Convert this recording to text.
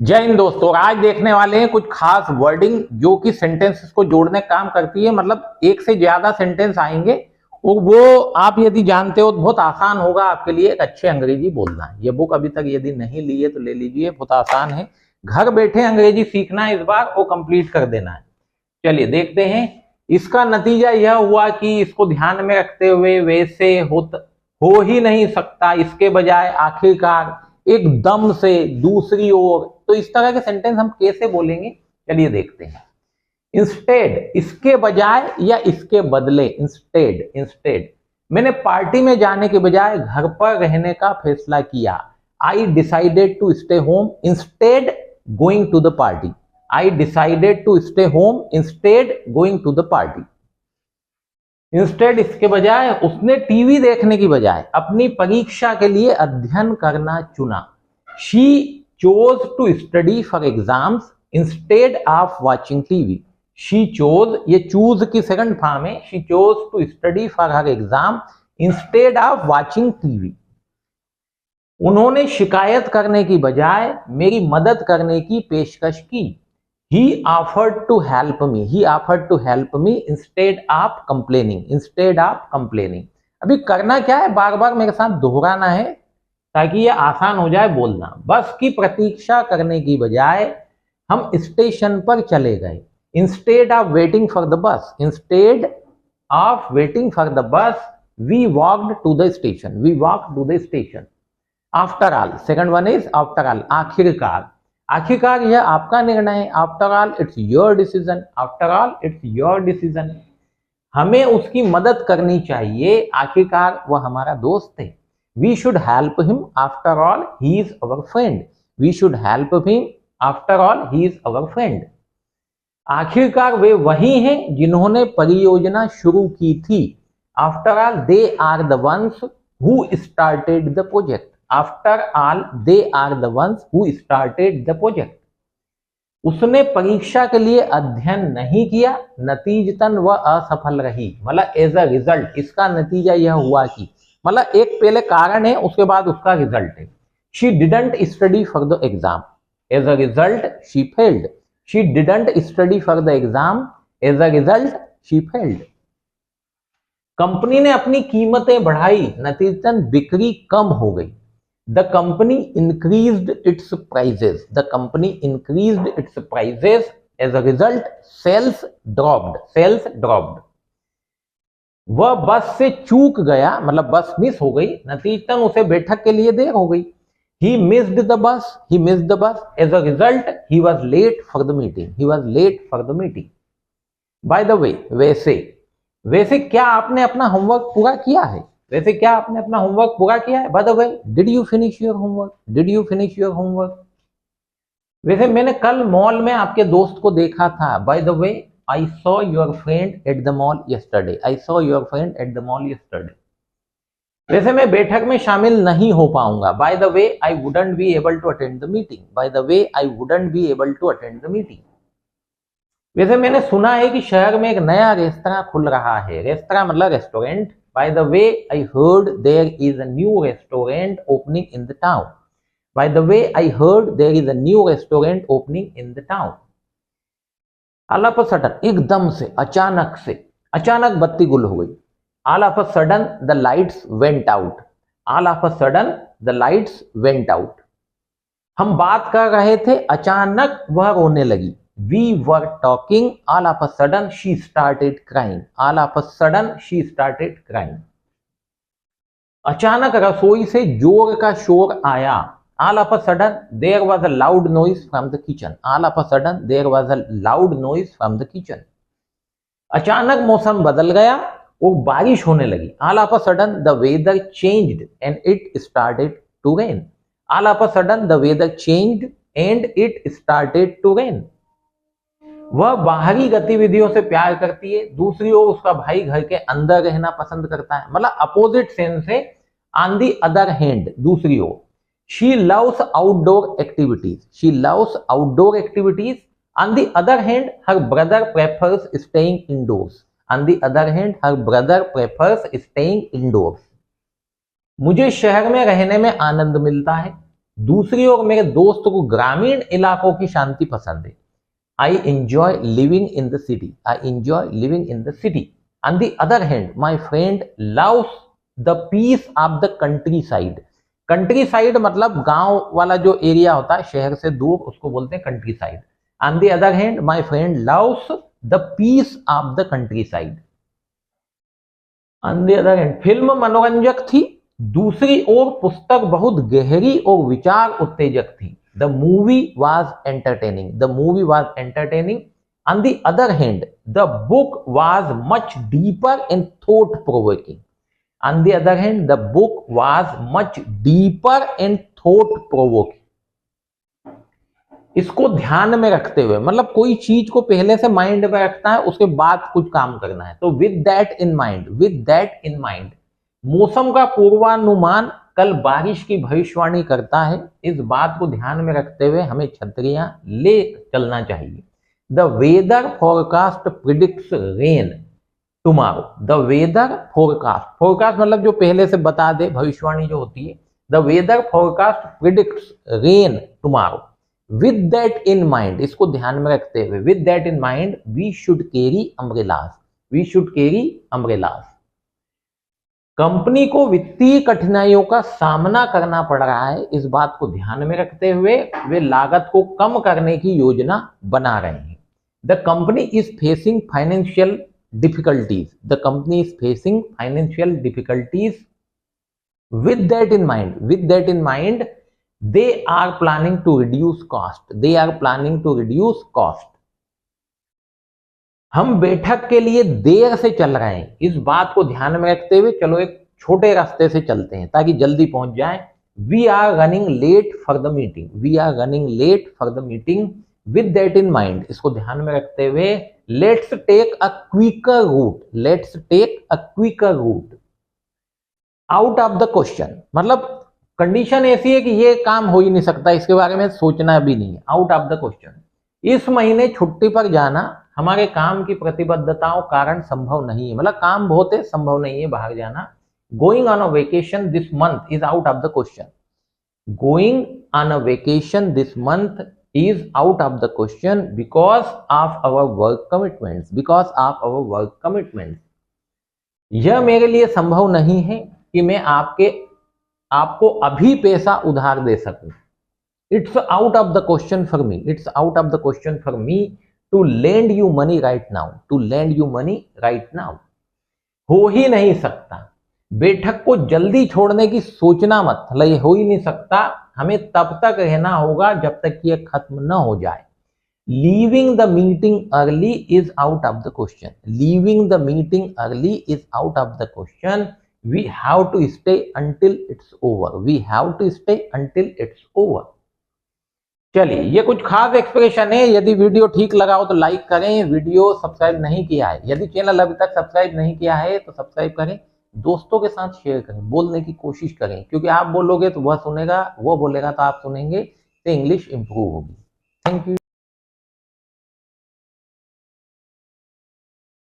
जय हिंद दोस्तों। आज देखने वाले हैं कुछ खास वर्डिंग जो कि सेंटेंसेस को जोड़ने का काम करती है। मतलब एक से ज्यादा सेंटेंस आएंगे और वो आप यदि जानते हो तो बहुत आसान होगा आपके लिए एक अच्छे अंग्रेजी बोलना। ये बुक अभी तक यदि नहीं ली है तो ले लीजिए, बहुत आसान है। घर बैठे अंग्रेजी सीखना है, इस बार वो कंप्लीट कर देना है। चलिए देखते हैं। इसका नतीजा यह हुआ कि इसको ध्यान में रखते हुए वैसे हो ही नहीं सकता, इसके बजाय आखिरकार, एकदम से, दूसरी ओर, तो इस तरह के सेंटेंस हम कैसे बोलेंगे चलिए देखते हैं। इंस्टेड, इसके बजाय या इसके बदले। इंस्टेड, इंस्टेड मैंने पार्टी में जाने के बजाय घर पर रहने का फैसला किया। I decided to stay home instead going to the party. I decided to stay home instead going to the party. Instead इसके बजाय, उसने टीवी देखने की बजाय अपनी परीक्षा के लिए अध्ययन करना चुना। She chose to study for exams instead of watching TV. She chose, ये चूज की सेकंड फॉर्म है। She chose to study for her exam instead of watching TV. उन्होंने शिकायत करने की बजाय मेरी मदद करने की पेशकश की। He offered to help me. He offered to help me instead of complaining. Instead of complaining. अभी करना क्या है, बार बार मेरे साथ दोहराना है ताकि ये आसान हो जाए बोलना। बस की प्रतीक्षा करने की बजाय हम स्टेशन पर चले गए। Instead of waiting for the bus. Instead of waiting for the bus, we walked to the station. We walked to the station. After all. Second one is after all. आखिरकार, आखिरकार यह आपका निर्णय है। After all it's your decision. After all it's your decision. हमें उसकी मदद करनी चाहिए, आखिरकार वह हमारा दोस्त है। We should help him after all he is our friend. We should help him after all he is our friend. आखिरकार वे वही हैं जिन्होंने परियोजना शुरू की थी। After all they are the ones who started the project. After all, they are the ones who started the project. उसने परीक्षा के लिए अध्ययन नहीं किया, नतीजतन वह असफल रही। मतलब एज अ रिजल्ट, इसका नतीजा यह हुआ कि, मतलब एक पहले कारण है उसके बाद उसका रिजल्ट है। She didn't study for the exam. As a result, she failed. She didn't study for the exam. As a result, she failed. Company ने अपनी कीमतें बढ़ाई, नतीजतन बिक्री कम हो गई। The company increased its prices. The company increased its prices. As a result, sales dropped. Sales dropped. वह बस से चूक गया, मतलब बस मिस हो गई, नतीजतन उसे बैठक के लिए देर हो गई। He missed the bus. He missed the bus. As a result, he was late for the meeting. He was late for the meeting. By the way, वैसे क्या आपने अपना होमवर्क पूरा किया है? वैसे क्या आपने अपना होमवर्क पूरा किया है? Bye the way, did you finish your homework? Did you finish your homework? वैसे मैंने कल मॉल में आपके दोस्त को देखा था। By the way, I saw your friend at the mall yesterday. I saw your friend at the mall yesterday. वैसे मैं बैठक में शामिल नहीं हो पाऊंगा। By the way, I wouldn't be able to attend the meeting. By the way, I wouldn't be able to attend the meeting. वैसे मैंने सुना है कि शहर में एक नया रेस्तरां खुल रहा है। रेस्तरां मतलब restaurant. By the way, I heard there is a new restaurant opening in the town. By the way, I heard there is a new restaurant opening in the town. All of a sudden, एकदम से, अचानक से, अचानक बत्ती गुल हो गई। All of a sudden, the lights went out. All of a sudden, the lights went out. हम बात कर रहे थे, अचानक वह रोने लगी। We were talking. All of a sudden, she started crying. All of a sudden, she started crying. अचानक रसोई से जोर का शोर आया। All of a sudden, there was a loud noise from the kitchen. All of a sudden, there was a loud noise from the kitchen. अचानक मौसम बदल गया और बारिश होने लगी। All of a sudden, the weather changed and it started to rain. All of a sudden, the weather changed and it started to rain. वह बाहरी गतिविधियों से प्यार करती है, दूसरी ओर उसका भाई घर के अंदर रहना पसंद करता है। मतलब अपोजिट सेंस है। ऑन दी अदर हैंड, दूसरी ओर। She loves outdoor activities. She loves outdoor activities. On the other hand, her brother prefers staying indoors. On the other hand, her brother prefers staying indoors. मुझे शहर में रहने में आनंद मिलता है। दूसरी ओर मेरे दोस्त को ग्रामीण इलाकों की शांति पसंद है। I enjoy living in the city, I enjoy living in the city. On the other hand my friend loves the peace of the countryside. Countryside मतलब गांव वाला जो एरिया होता है शहर से दूर, उसको बोलते हैं countryside. On the other hand my friend loves the peace of the countryside. On the other hand film मनोरंजक थी, दूसरी ओर पुस्तक बहुत गहरी और विचार उत्तेजक थी। The movie was entertaining, the movie was entertaining. On the other hand the book was much deeper and thought provoking. On the other hand the book was much deeper and thought provoking. इसको ध्यान में रखते हुए, मतलब कोई चीज को पहले से माइंड में रखना है, उसके बाद कुछ काम करना है। तो with that in mind, with that in mind. मौसम का पूर्वानुमान कल बारिश की भविष्यवाणी करता है, इस बात को ध्यान में रखते हुए हमें छतरियां ले चलना चाहिए। The weather forecast predicts rain tomorrow. The weather forecast, forecast मतलब जो पहले से बता दे, भविष्यवाणी जो होती है। The weather forecast predicts rain tomorrow. With that in mind, इसको ध्यान में रखते हुए, with that in mind we should carry umbrellas, we should carry umbrellas. Company को वित्तीय कठिनाइयों का सामना करना पड़ रहा है, इस बात को ध्यान में रखते हुए वे लागत को कम करने की योजना बना रहे हैं। The company is facing financial difficulties, the company is facing financial difficulties. With that in mind, with that in mind they are planning to reduce cost, they are planning to reduce cost। हम बैठक के लिए देर से चल रहे हैं, इस बात को ध्यान में रखते हुए चलो एक छोटे रास्ते से चलते हैं ताकि जल्दी पहुंच जाए। We are running late for the meeting, we are running late for the meeting. With that in mind, इसको ध्यान में रखते हुए let's take a quicker route, let's take a quicker route. Out of the question मतलब condition ऐसी है कि ये काम हो ही नहीं सकता, इसके बारे में सोचना भी नहीं है। आउट ऑफ द क्वेश्चन, इस महीने छुट्टी पर जाना हमारे काम की प्रतिबद्धताओं कारण संभव नहीं है, मतलब काम बहुत है, संभव नहीं है बाहर जाना। Going on a vacation this month is out of the question, going on a vacation this month is out of the question because of our work commitments, because of our work commitments. यह मेरे लिए संभव नहीं है कि मैं आपको अभी पैसा उधार दे सकूं। It's out of the question for me, it's out of the question for me to lend you money right now, to lend you money right now. हो ही नहीं सकता, बैठक को जल्दी छोड़ने की सोचना मत, मतलब ये हो ही नहीं सकता, हमें तब तक रहना होगा जब तक ये खत्म न हो जाए। Leaving the meeting early is out of the question, leaving the meeting early is out of the question. We have to stay until it's over, we have to stay until it's over। चलिए, ये कुछ खास expression है। यदि video ठीक लगा हो तो लाइक करें, वीडियो सब्सक्राइब नहीं किया है, यदि चैनल अभी तक सब्सक्राइब नहीं किया है तो सब्सक्राइब करें, दोस्तों के साथ शेयर करें, बोलने की कोशिश करें, क्योंकि आप बोलोगे तो वह सुनेगा, वो बोलेगा तो आप सुनेंगे, तो इंग्लिश इंप्रूव होगी। Thank you.